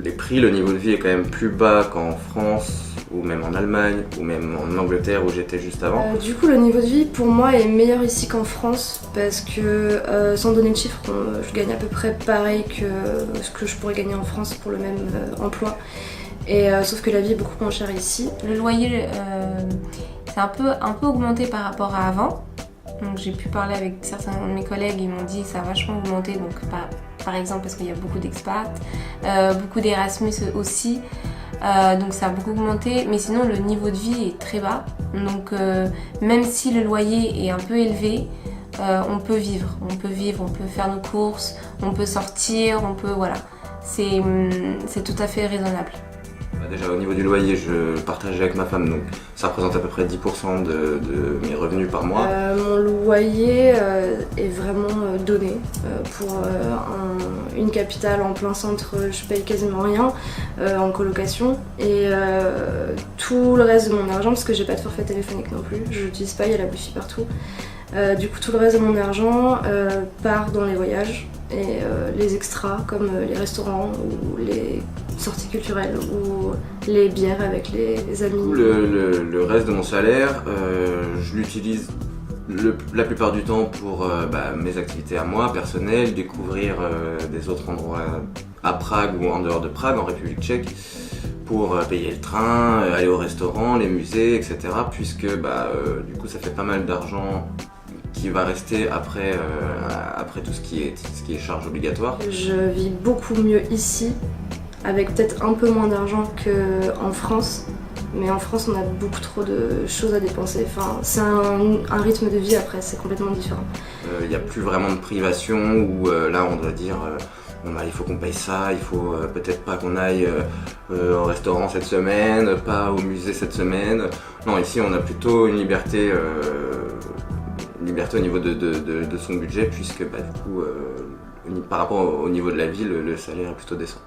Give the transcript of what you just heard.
les prix, le niveau de vie est quand même plus bas qu'en France, ou même en Allemagne, ou même en Angleterre où j'étais juste avant. Du coup, le niveau de vie pour moi est meilleur ici qu'en France parce que, sans donner de chiffres, je gagne à peu près pareil que ce que je pourrais gagner en France pour le même emploi. Et sauf que la vie est beaucoup moins chère ici. Le loyer, c'est un peu augmenté par rapport à avant. Donc j'ai pu parler avec certains de mes collègues, ils m'ont dit que ça a vachement augmenté. Donc par exemple parce qu'il y a beaucoup d'expats, beaucoup d'Erasmus aussi. Donc ça a beaucoup augmenté, mais sinon le niveau de vie est très bas. Donc même si le loyer est un peu élevé, on peut vivre, on peut faire nos courses, on peut sortir, voilà. C'est tout à fait raisonnable. Déjà au niveau du loyer, je partage avec ma femme, donc ça représente à peu près 10% de mes revenus par mois. Mon loyer est vraiment donné. Pour une capitale en plein centre, je paye quasiment rien en colocation. Et tout le reste de mon argent, parce que j'ai pas de forfait téléphonique non plus, je l'utilise pas, il y a la wifi partout. Du coup tout le reste de mon argent part dans les voyages et les extras comme les restaurants ou les sorties culturelles ou les bières avec les amis. Le reste de mon salaire, je l'utilise la plupart du temps pour mes activités à moi, personnelles, découvrir des autres endroits à Prague ou en dehors de Prague, en République tchèque, pour payer le train, aller au restaurant, les musées, etc. Puisque du coup ça fait pas mal d'argent qui va rester après tout ce qui est charge obligatoire. Je vis beaucoup mieux ici, avec peut-être un peu moins d'argent qu'en France. Mais en France, on a beaucoup trop de choses à dépenser. Enfin, c'est un rythme de vie après, c'est complètement différent. Il n'y a plus vraiment de privation où là on doit dire il faut qu'on paye ça, il faut peut-être pas qu'on aille au restaurant cette semaine, pas au musée cette semaine. Non, ici on a plutôt une liberté au niveau de son budget puisque du coup par rapport au niveau de la vie, le salaire est plutôt décent.